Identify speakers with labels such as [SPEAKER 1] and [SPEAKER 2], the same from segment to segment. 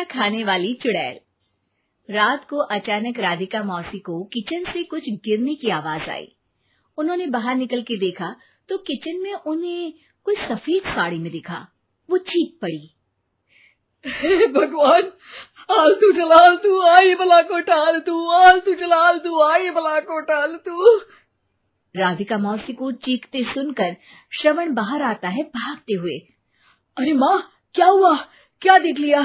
[SPEAKER 1] Pizza खाने वाली चुड़ैल। रात को अचानक राधिका मौसी को किचन से कुछ गिरने की आवाज आई। उन्होंने बाहर निकल के देखा तो किचन में उन्हें कोई सफेद साड़ी में दिखा। वो चीख पड़ी,
[SPEAKER 2] हे भगवान, आलतू जलालतू आई भला को टालतू, आलतू जलालतू आई भला को टालतू।
[SPEAKER 1] राधिका मौसी को चीखते सुनकर श्रवण बाहर आता है भागते हुए।
[SPEAKER 2] अरे माँ, क्या हुआ? क्या देख लिया?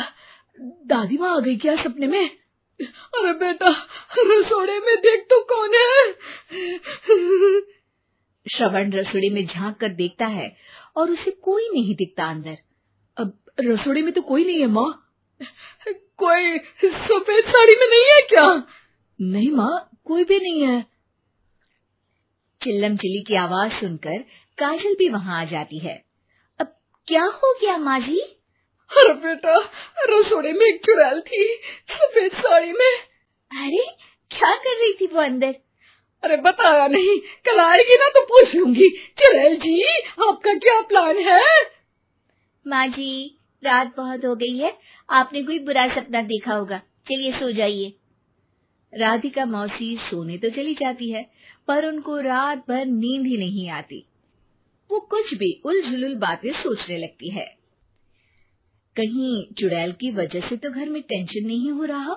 [SPEAKER 2] दादी माँ आ गई क्या सपने में? अरे बेटा, रसोड़े में देख तो कौन है?
[SPEAKER 1] श्रवण रसोड़ी में झांक कर देखता है और उसे कोई नहीं दिखता अंदर।
[SPEAKER 2] अब रसोड़ी में तो कोई नहीं है माँ। कोई सफेद साड़ी में नहीं है क्या? नहीं माँ, कोई भी नहीं है।
[SPEAKER 1] चिल्लम चिल्ली की आवाज सुनकर काजल भी वहां आ जाती है। अब क्या हो गया माँ जी?
[SPEAKER 2] अरे बेटा, रसोड़े में एक चुड़ैल थी सफेद साड़ी में।
[SPEAKER 1] अरे क्या कर रही थी वो अंदर?
[SPEAKER 2] अरे बताया नहीं, कल आएगी ना तो पूछ लूंगी। चुड़ैल जी, आपका क्या प्लान है?
[SPEAKER 1] माँ जी, रात बहुत हो गई है, आपने कोई बुरा सपना देखा होगा, चलिए सो जाइए। राधिका मौसी सोने तो चली जाती है पर उनको रात भर नींद ही नहीं आती। वो कुछ भी उलझुल बातें सोचने लगती है। कहीं चुड़ैल की वजह से तो घर में टेंशन नहीं हो रहा,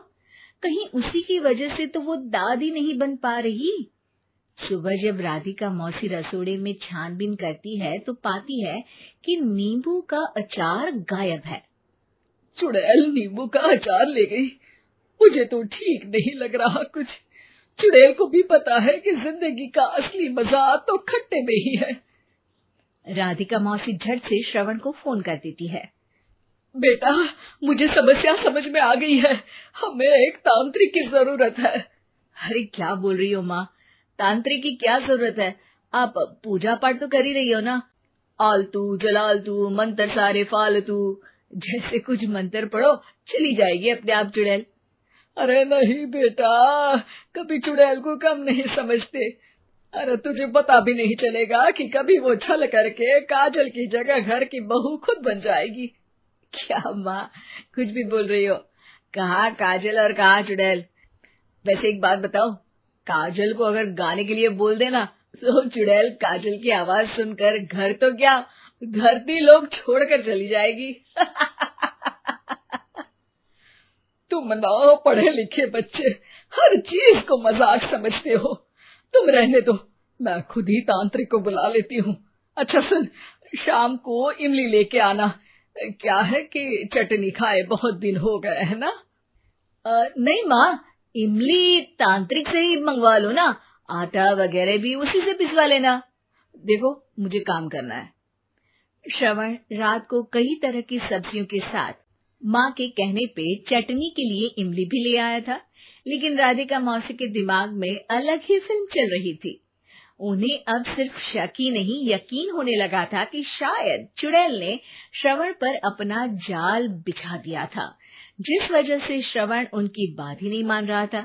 [SPEAKER 1] कहीं उसी की वजह से तो वो दादी नहीं बन पा रही। सुबह जब राधिका मौसी रसोड़े में छानबीन करती है तो पाती है कि नींबू का अचार गायब है।
[SPEAKER 2] चुड़ैल नींबू का अचार ले गई, मुझे तो ठीक नहीं लग रहा कुछ। चुड़ैल को भी पता है कि जिंदगी का असली मजा तो खट्टे में ही है।
[SPEAKER 1] राधिका मौसी झट से श्रवण को फोन कर देती है।
[SPEAKER 2] बेटा, मुझे समस्या समझ में आ गई है, हमें एक तांत्रिक की जरूरत है।
[SPEAKER 1] अरे क्या बोल रही हो माँ, तांत्रिक की क्या जरूरत है? आप पूजा पाठ तो कर ही रही हो ना। आलतू जलालतू मंत्र सारे फालतू जैसे कुछ मंत्र पढ़ो, चली जाएगी अपने आप चुड़ैल।
[SPEAKER 2] अरे नहीं बेटा, कभी चुड़ैल को कम नहीं समझते। अरे तुझे पता भी नहीं चलेगा कि कभी वो छल करके काजल की जगह घर की बहू खुद बन जाएगी।
[SPEAKER 1] क्या माँ, कुछ भी बोल रही हो? कहाँ काजल और कहाँ चुड़ैल? वैसे एक बात बताओ, काजल को अगर गाने के लिए बोल देना तो चुड़ैल काजल की आवाज सुनकर घर तो क्या, धरती लोग छोड़कर चली जाएगी।
[SPEAKER 2] तुम ना पढ़े लिखे बच्चे हर चीज को मजाक समझते हो। तुम रहने दो, मैं खुद ही तांत्रिक को बुला लेती हूँ। अच्छा सुन, शाम को इमली लेके आना। क्या है कि चटनी खाए बहुत दिन हो गए है ना?
[SPEAKER 1] नहीं माँ, इमली तांत्रिक से ही मंगवा लो ना, आटा वगैरह भी उसी से पिसवा लेना। देखो मुझे काम करना है। श्रवण रात को कई तरह की सब्जियों के साथ माँ के कहने पे चटनी के लिए इमली भी ले आया था, लेकिन राधिका मौसी के दिमाग में अलग ही फिल्म चल रही थी। उन्हें अब सिर्फ शक ही नहीं यकीन होने लगा था कि शायद चुड़ैल ने श्रवण पर अपना जाल बिछा दिया था, जिस वजह से श्रवण उनकी बात ही नहीं मान रहा था।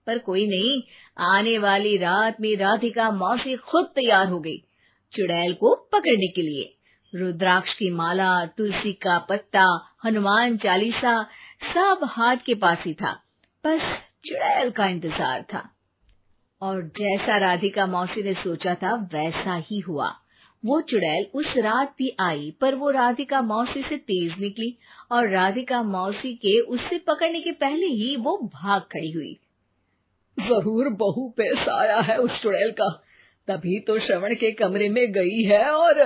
[SPEAKER 1] पर कोई नहीं, आने वाली रात में राधिका मौसी खुद तैयार हो गई चुड़ैल को पकड़ने के लिए। रुद्राक्ष की माला, तुलसी का पत्ता, हनुमान चालीसा सब हाथ के पास ही था, बस चुड़ैल का इंतजार था। और जैसा राधिका मौसी ने सोचा था वैसा ही हुआ। वो चुड़ैल उस रात भी आई, पर वो राधिका मौसी से तेज निकली और राधिका मौसी के उससे पकड़ने के पहले ही वो भाग खड़ी हुई।
[SPEAKER 2] जरूर बहू पे साया है उस चुड़ैल का, तभी तो श्रवण के कमरे में गई है। और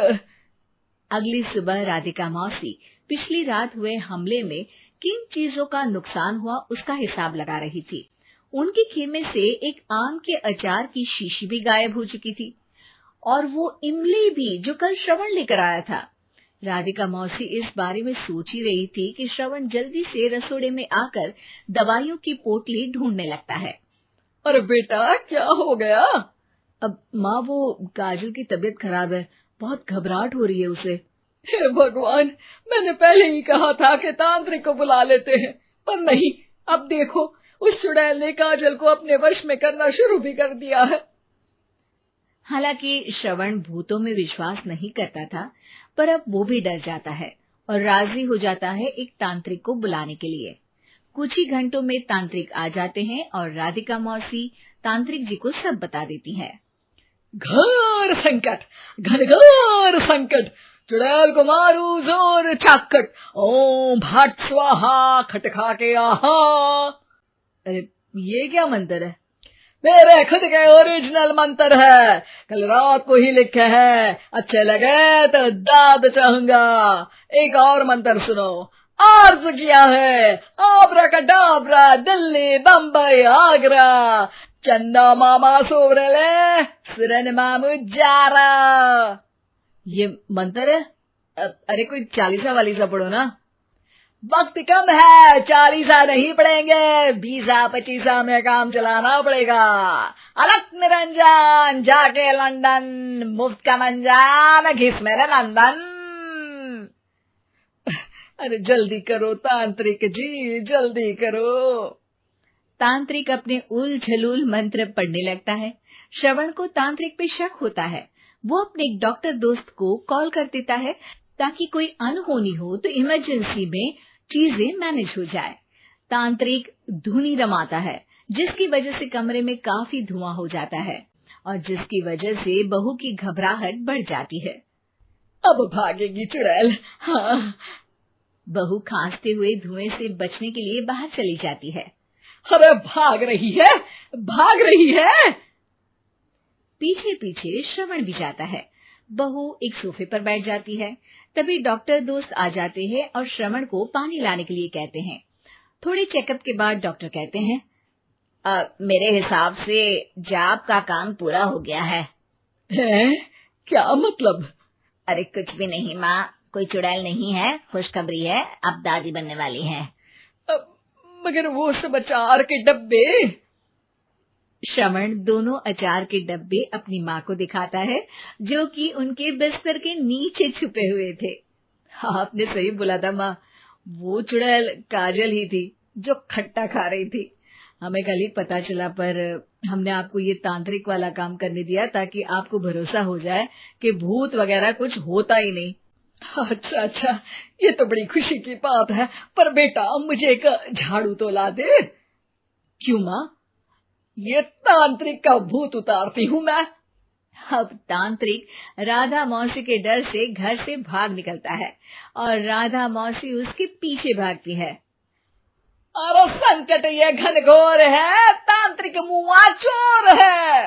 [SPEAKER 1] अगली सुबह राधिका मौसी पिछली रात हुए हमले में किन चीजों का नुकसान हुआ उसका हिसाब लगा रही थी। उनके खेमे से एक आम के अचार की शीशी भी गायब हो चुकी थी और वो इमली भी जो कल श्रवण लेकर आया था। राधिका मौसी इस बारे में सोच ही रही थी कि श्रवण जल्दी से रसोड़े में आकर दवाइयों की पोटली ढूंढने लगता है।
[SPEAKER 2] अरे बेटा, क्या हो गया?
[SPEAKER 1] अब माँ, वो काजल की तबीयत खराब है, बहुत घबराहट हो रही है उसे।
[SPEAKER 2] हे भगवान, मैंने पहले ही कहा था कि तांत्रिक को बुला लेते हैं, पर नहीं। अब देखो, उस चुड़ैल ने काजल को अपने वश में करना शुरू भी कर दिया है।
[SPEAKER 1] हालांकि श्रवण भूतों में विश्वास नहीं करता था, पर अब वो भी डर जाता है और राजी हो जाता है एक तांत्रिक को बुलाने के लिए। कुछ ही घंटों में तांत्रिक आ जाते हैं और राधिका मौसी तांत्रिक जी को सब बता देती है।
[SPEAKER 2] घोर संकट, घनघोर संकट, चुड़ैल को मारू जोर चाकट, ओम भट स्वाहा खटखा के आहा।
[SPEAKER 1] अरे ये क्या मंत्र है?
[SPEAKER 2] मेरे खुद के ओरिजिनल मंत्र है, कल रात को ही लिखे हैं, अच्छे लगे तो दाद चाहूंगा। एक और मंत्र सुनो, अर्ज किया है आब्राकडाब्रा, दिल्ली बम्बई आगरा, चंदा मामा सोवरले सुरन मामू जारा।
[SPEAKER 1] ये मंत्र है? अरे कोई चालीसा वालीसा पढ़ो ना।
[SPEAKER 2] वक्त कम है, 40 नहीं पड़ेंगे, 20-25 में काम चलाना पड़ेगा। अलग निरंजन जाके लंदन, मुफ्त का मंजान घिस मेरे नंदन। अरे जल्दी करो तांत्रिक जी, जल्दी करो।
[SPEAKER 1] तांत्रिक अपने उल झलूल मंत्र पढ़ने लगता है। श्रवण को तांत्रिक पे शक होता है। वो अपने एक डॉक्टर दोस्त को कॉल कर देता है ताकि कोई अनहोनी हो तो इमरजेंसी में चीजें मैनेज हो जाए। तांत्रिक धुनी रमाता है, जिसकी वजह से कमरे में काफी धुआं हो जाता है और जिसकी वजह से बहू की घबराहट बढ़ जाती है।
[SPEAKER 2] अब भागेगी चुड़ैल। हाँ।
[SPEAKER 1] बहू खांसते हुए धुएं से बचने के लिए बाहर चली जाती है।
[SPEAKER 2] अरे भाग रही है, भाग रही है।
[SPEAKER 1] पीछे पीछे श्रवण भी जाता है। बहू एक सोफे पर बैठ जाती है। तभी डॉक्टर दोस्त आ जाते हैं और श्रवण को पानी लाने के लिए कहते हैं। थोड़े चेकअप के बाद डॉक्टर कहते हैं, मेरे हिसाब से जाप का काम पूरा हो गया है।
[SPEAKER 2] क्या मतलब?
[SPEAKER 1] अरे कुछ भी नहीं माँ, कोई चुड़ैल नहीं है, खुशखबरी है, अब दादी बनने वाली है।
[SPEAKER 2] मगर वो सब अचार के डब्बे।
[SPEAKER 1] श्रवण दोनों अचार के डब्बे अपनी माँ को दिखाता है, जो कि उनके बिस्तर के नीचे छुपे हुए थे। आपने सही बोला था माँ, वो चुड़ैल काजल ही थी जो खट्टा खा रही थी। हमें कल ही पता चला, पर हमने आपको ये तांत्रिक वाला काम करने दिया ताकि आपको भरोसा हो जाए कि भूत वगैरह कुछ होता ही नहीं।
[SPEAKER 2] अच्छा अच्छा, ये तो बड़ी खुशी की बात है, पर बेटा मुझे एक झाड़ू तो ला दे।
[SPEAKER 1] क्यों माँ?
[SPEAKER 2] ये तांत्रिक का भूत उतारती हूँ मैं।
[SPEAKER 1] अब तांत्रिक राधा मौसी के डर से घर से भाग निकलता है और राधा मौसी उसके पीछे भागती है।
[SPEAKER 2] अरे संकट ये घनघोर है, तांत्रिक मुआ चोर है।